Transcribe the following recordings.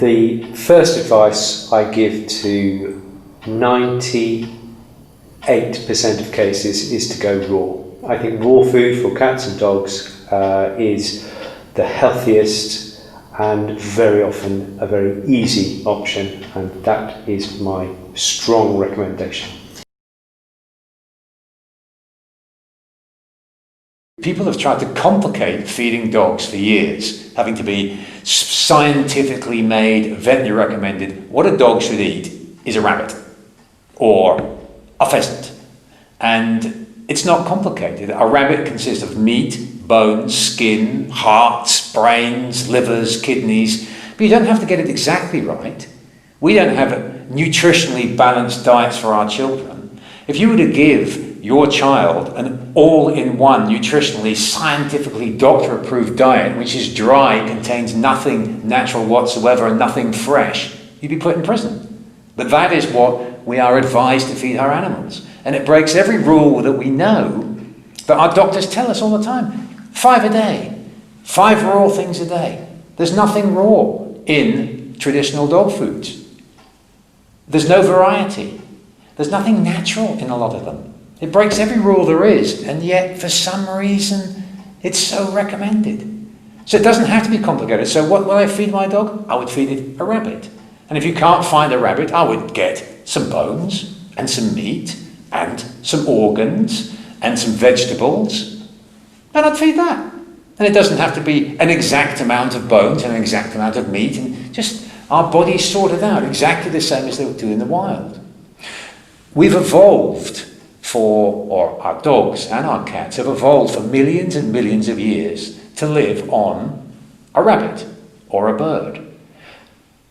The first advice I give to 98% of cases is to go raw. I think raw food for cats and dogs is the healthiest and very often a very easy option, and that is my strong recommendation. People have tried to complicate feeding dogs for years, having to be scientifically made, veterinary recommended. What a dog should eat is a rabbit or a pheasant. And it's not complicated. A rabbit consists of meat, bones, skin, hearts, brains, livers, kidneys. But you don't have to get it exactly right. We don't have nutritionally balanced diets for our children. If you were to give your child an all-in-one, nutritionally, scientifically doctor-approved diet, which is dry, contains nothing natural whatsoever and nothing fresh, you'd be put in prison. But that is what we are advised to feed our animals. And it breaks every rule that we know, that our doctors tell us all the time. 5 a day. 5 raw things a day. There's nothing raw in traditional dog foods. There's no variety. There's nothing natural in a lot of them. It breaks every rule there is, and yet for some reason it's so recommended. So it doesn't have to be complicated. So what will I feed my dog? I would feed it a rabbit. And if you can't find a rabbit, I would get some bones and some meat and some organs and some vegetables, and I'd feed that. And it doesn't have to be an exact amount of bones and an exact amount of meat, and just our bodies sorted out exactly the same as they would do in the wild. We've evolved or our dogs and our cats have evolved for millions and millions of years to live on a rabbit or a bird.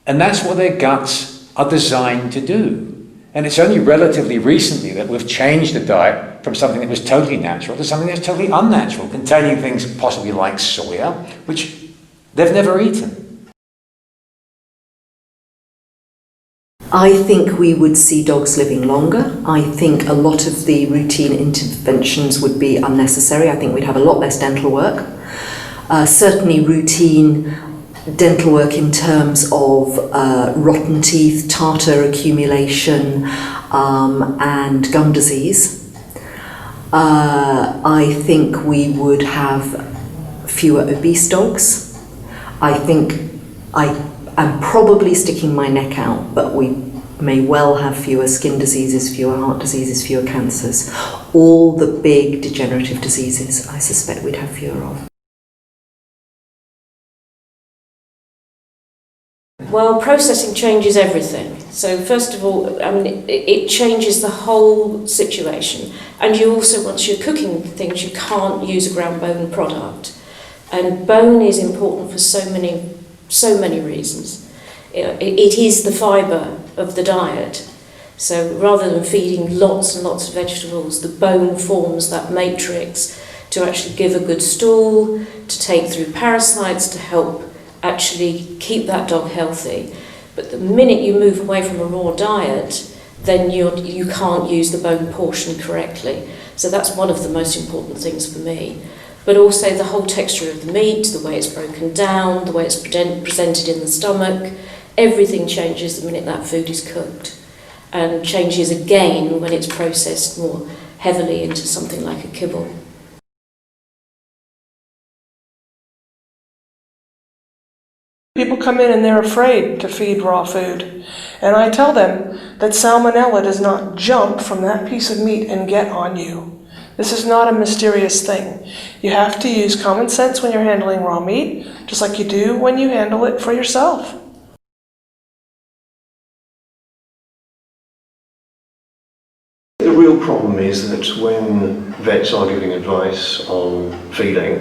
And that's what their guts are designed to do. And it's only relatively recently that we've changed the diet from something that was totally natural to something that's totally unnatural, containing things possibly like soya, which they've never eaten. I think we would see dogs living longer. I think a lot of the routine interventions would be unnecessary. I think we'd have a lot less dental work. Certainly routine dental work in terms of rotten teeth, tartar accumulation, and gum disease. I think we would have fewer obese dogs. I think I'm probably sticking my neck out, but we may well have fewer skin diseases, fewer heart diseases, fewer cancers. All the big degenerative diseases, I suspect we'd have fewer of. Well, processing changes everything. So first of all, I mean, it changes the whole situation. And you also, once you're cooking things, you can't use a ground bone product. And bone is important for so many reasons. It is the fibre of the diet. So rather than feeding lots and lots of vegetables, the bone forms that matrix to actually give a good stool, to take through parasites, to help actually keep that dog healthy. But the minute you move away from a raw diet, then you can't use the bone portion correctly. So that's one of the most important things for me. But also the whole texture of the meat, the way it's broken down, the way it's presented in the stomach, everything changes the minute that food is cooked, and changes again when it's processed more heavily into something like a kibble. People come in and they're afraid to feed raw food, and I tell them that salmonella does not jump from that piece of meat and get on you. This is not a mysterious thing. You have to use common sense when you're handling raw meat, just like you do when you handle it for yourself. The real problem is that when vets are giving advice on feeding,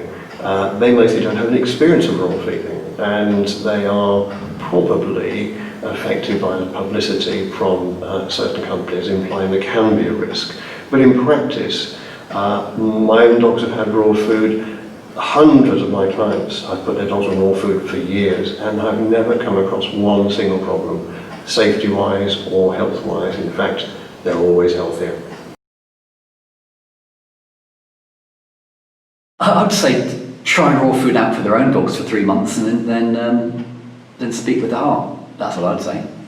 they mostly don't have any experience of raw feeding, and they are probably affected by the publicity from certain companies implying there can be a risk. But in practice, my own dogs have had raw food. Hundreds of my clients have put their dogs on raw food for years, and I've never come across one single problem, safety-wise or health-wise. In fact, they're always healthier. I'd say try raw food out for their own dogs for 3 months and then speak with the heart. That's all I'd say.